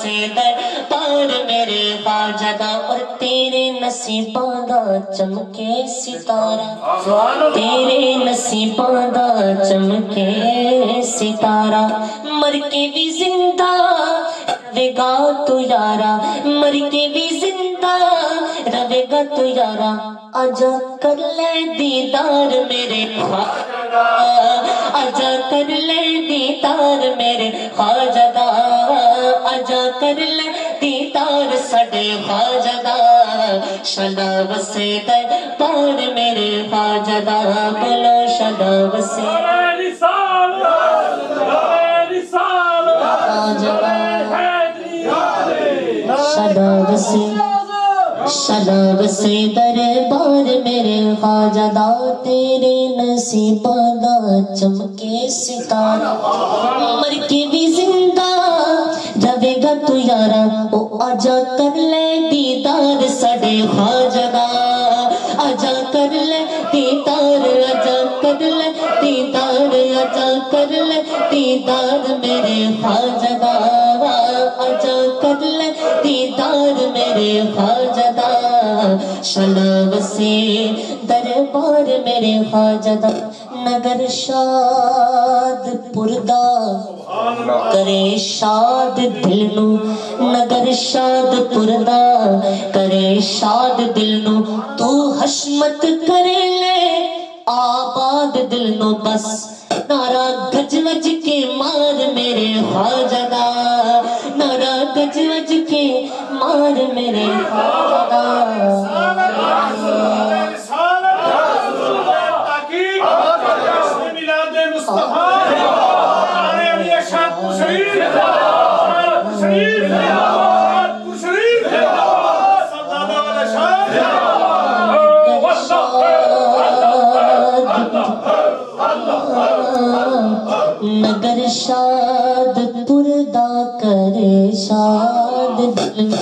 وسے دربار میرے خواجہ دا اور تیرے نصیباں دا چمکے ستارہ تیرے نصیباں دا چمکے ستارہ مر کے بھی زندہ رہے گا تو یارا مر کے بھی زندہ رہے گا تو یارا آجا کر لے دیدار میرے خواجہ دا آجا کر لے دیدار میرے خواجہ دا آجا کر لے دیدار ساڈے خواجہ دا شلا وسے دربار میرے خواجہ دا بولو شلا وسے شلا وسے دربار میرے خواجہ دا تیرے نصیباں دا چمکے ستارہ مر کے بھی زندہ رہے گا تو یارا او آجا کر لے دیدار ساڈے خواجہ دا آجا کر لے دیدار آجا کر لے دیدار آجا کر لے دیدار میرے خواجہ دا آجا کر لے دیدار میرے خواجہ دا شلا وسے دربار میرے خواجہ دا نگر شاد پردا کرے شاد دل نو نگر شاد پردا کرے شاد دل نو تو حشمت کرے لے آباد دل نو بس نعرہ گج وج کے مار میرے خواجہ دا نعرہ گج وج کے مار میرے خواجہ دا نگر شاد پردا کرے شاد دل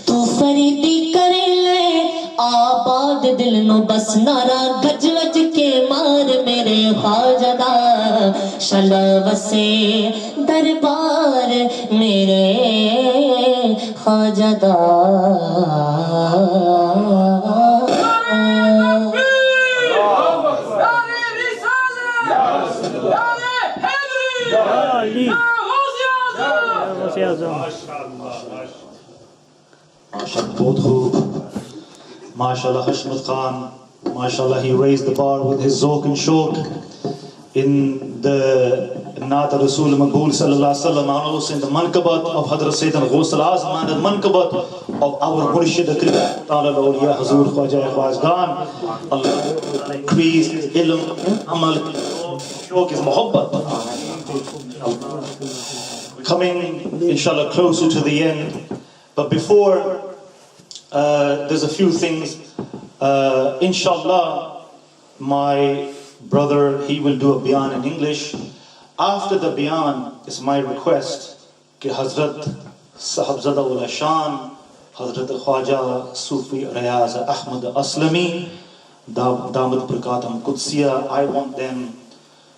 تو فریدی کرے لے آباد دل نو بس نعرہ گج وج کے مار میرے خواجہ دا شلا وسے دربار میرے خواجہ دا بہت خوب MashaAllah Hashmat Khan MashaAllah he raised the bar with his ذوق and shauq in the Naat Rasul Maqbool Sallallahu Alaihi Wasallam and also in the mankabat of Hadrat Sayyidina Ghaus al-Azam and the mankabat of our Murshid Akrim Ta'ala al-Awliya Hazur Khwaja Khwajgan Allah increase his ilm amal shauq his muhabbat. We're coming inshallah closer to the end, but before there's a few things. Inshallah, my brother, he will do a bayan in English. After the bayan, it's my request that Hazrat Sahibzada ul Ashan, Hazrat Khwaja Sufi Riyaz Ahmad Aslami, Damat Barakatam Qudsiya, I want them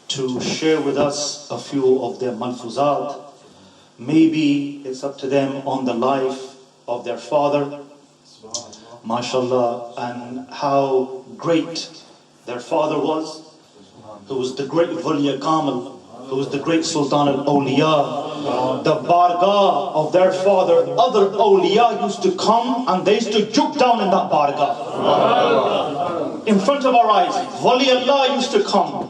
to share with us a few of their malfuzat. Maybe it's up to them on the life of their father, MashaAllah, and how great their father was, who was the great Wali Kamil, who was the great Sultan al-Awliya. The bargah of their father, other awliya used to come and they used to juk down in that bargah. In front of our eyes, Wali Allah used to come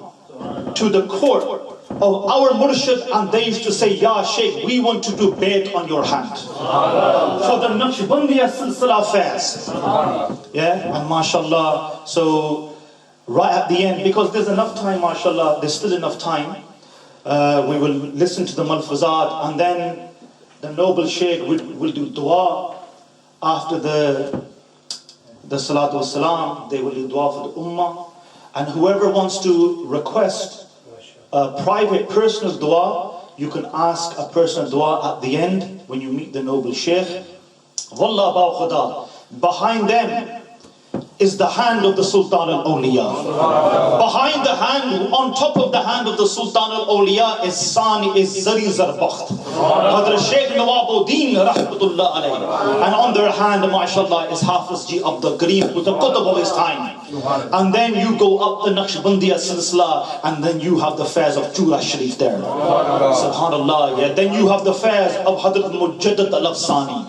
to the court of our Murshid and they used to say, Ya Shaykh, we want to do bayt on your hand for the Naqshbandiya Silsila fast. Yeah, and MashaAllah, so right at the end, because there's enough time, MashaAllah, there's still enough time, we will listen to the malfuzat and then the noble Shaykh will do dua. After the salatu wassalam, they will do dua for the ummah, and whoever wants to request a private personal dua, you can ask a personal dua at the end when you meet the noble Shaykh. Wallah ba khuda, behind them is the hand of the Sultan al-Awliya. Behind the hand, on top of the hand of the Sultan al-Awliya is Sani, is Zari Zarbakht. Hadrat Shaykh Nawabuddin rahmatullah alayhi. And on their hand, mashallah, is Hafiz Ji Abdul Kareem with the Qutb of his time. And then you go up the Naqshbandiya Silsila, and then you have the fairs of Chura Sharif there. Subhanallah, yeah. Then you have the fairs of Hadrat Mujaddid al-Afsani.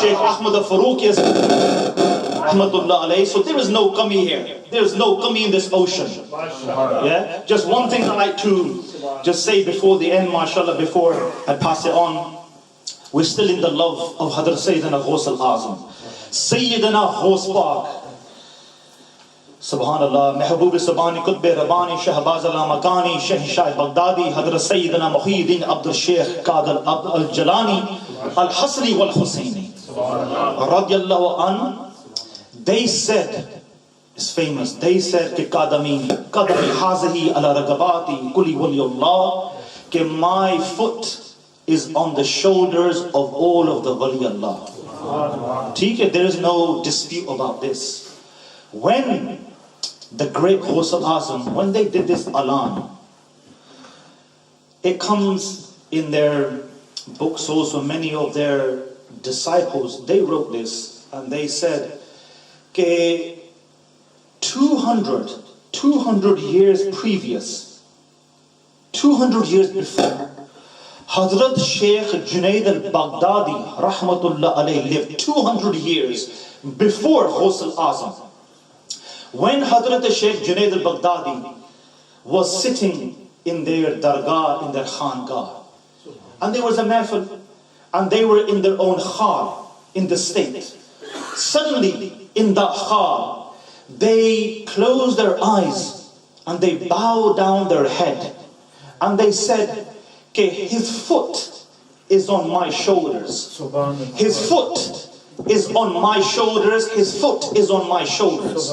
Shaykh Ahmad al-Faruqi is rahmatullah alayhi. So there is no kami here. There is no kami in this ocean. Yeah. Just one thing I like to just say before the end, mashallah, before I pass it on. We're still in the love of Hadrat Sayyidina Ghaus al-Azam. Sayyidina Ghaus Pak. Subhanallah, Mehboob Sabani, Qutb Rabbani, Shahbaz al-Makani, Shah Baghdadi, Hadrat Sayyidina Muhyiddin Abdul Shaykh Qadr al-Jalani, al-Hasri wal-Husaini. Radiallahu an, they said, it's famous, they said, Ki Qadami hazihi ala ragabati kuli waliyullah, Ki my foot is on the shoulders of all of the waliyullah. There is no dispute about this. When the great Ghaus al-Azam, when they did this alan, it comes in their books also, many of their disciples, they wrote this, and they said, Ke 200 years previous, 200 years before, Hazrat Shaykh Junaid al-Baghdadi rahmatullah alayhi lived 200 years before Ghaus al-Azam. When Hazrat Shaykh Junaid al-Baghdadi was sitting in their dargah, in their khanqah, and there was a mehfil, and they were in their own khal, in the state. Suddenly, in that khal, they closed their eyes, and they bowed down their head, and they said, okay, his foot is on my shoulders. His foot is on my shoulders. His foot is on my shoulders.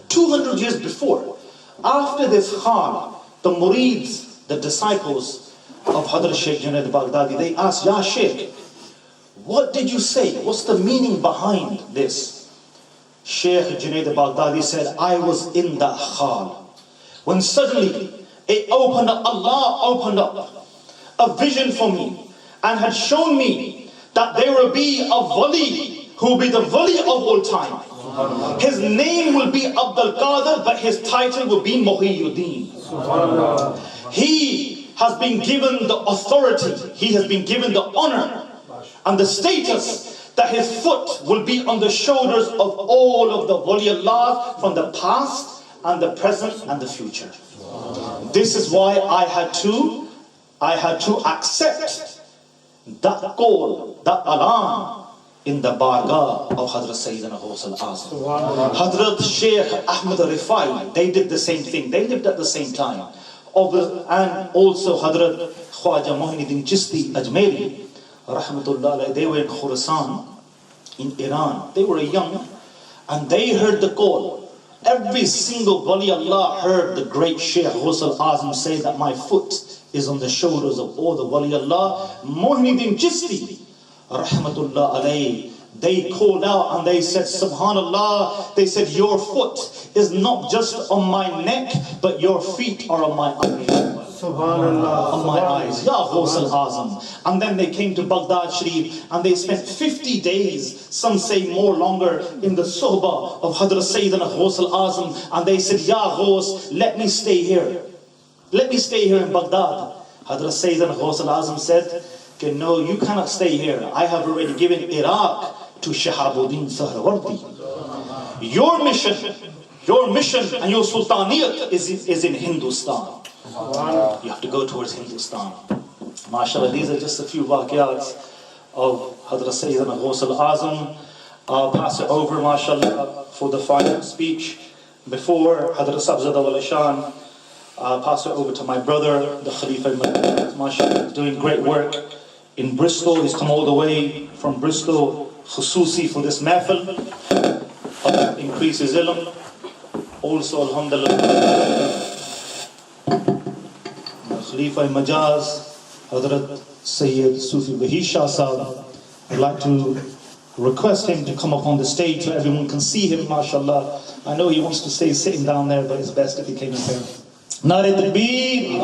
200 years before. After this khal, the murids, the disciples of Hadrat Shaykh Junaid al-Baghdadi, they asked, Ya Shaykh, what did you say? What's the meaning behind this? Shaykh Junaid al-Baghdadi said, I was in that khal, when suddenly it opened up, Allah opened up a vision for me and had shown me that there will be a wali who will be the wali of all time. His name will be Abdul Qadir, but his title will be Muhyiddin. He has been given the authority, he has been given the honor and the status that his foot will be on the shoulders of all of the waliullah from the past and the present and the future. This is why I had to accept that call, that alarm in the bargah of Hadrat Sayyidina Ghaus al-Azam. Hadrat Shaykh Ahmad al-Rifai, they did the same thing. They lived at the same time. And also Hadrat Khwaja Muhyiddin Chisti Ajmeri, rahmatullah, they were in Khurasan, in Iran. They were young, and they heard the call. Every single wali Allah heard the great Shaykh Ghaus al-Azam say that my foot is on the shoulders of all the wali Allah. Muhyiddin Chisti, rahmatullah alayhi, they called out and they said, Subhanallah, they said, your foot is not just on my neck, but your feet are on my eyes. Subhanallah. On my eyes. Ya Ghaus al-Azam. And then they came to Baghdad Sharif and they spent 50 days, some say more longer, in the suhbah of Hadrat Sayyidina Ghaus al-Azam. And they said, Ya Ghaus, let me stay here. Let me stay here in Baghdad. Hadrat Sayyidina Ghaus al-Azam said, okay, no, you cannot stay here. I have already given Iraq to Shahabuddin Sahrawardi. Your mission and your sultaniyat is in Hindustan. You have to go towards Hindustan. MashaAllah, these are just a few waqiyats of Hadrat Sayyidina Ghaus al-Azam. I'll pass it over, MashaAllah, for the final speech. Before Hadrat Sabzada wal-Ishan, I'll pass it over to my brother, the Khalifa MashaAllah, is doing great work in Bristol. He's come all the way from Bristol, khususi, for this mehfil. Allah increase his ilm. Also, alhamdulillah, Khalifa Majaz, Hazrat Sayyid Sufi Bahir Shah Sahab. I'd like to request him to come up on the stage so everyone can see him, mashallah. I know he wants to stay sitting down there, but it's best if he came in here. Nare Takbir,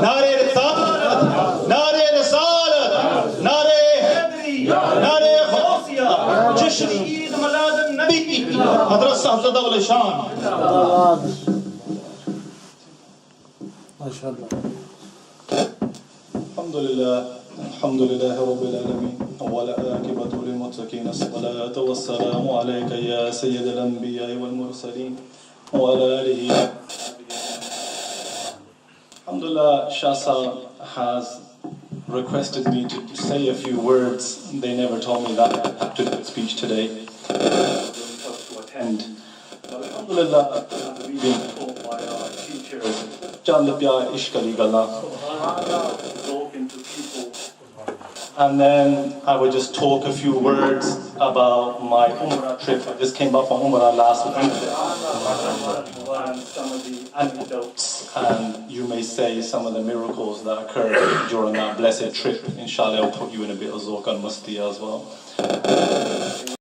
Nare Risalat, Nare Risalat, Nare Haidari, Nare Ghawsiya, Jashn Eid Milad-un-Nabi, Hadrat Sahibzada wal Shan. الحمد لله رب العالمين والعاقبة للمتقين الصلاة والسلام عليك يا سيد الأنبياء والمرسلين وعلى آله. Alhamdulillah, Shasa has requested me to say a few words. They never told me that I have to do a speech today. To attend. But Alhamdulillah, we've been taught by our teachers. Talking to people. And then I would just talk a few words about my Umrah trip. I just came back from Umrah last Wednesday. And some of the anecdotes, and you may say some of the miracles that occurred during that blessed trip. Inshallah, I'll put you in a bit of Zawq al-Masti as well.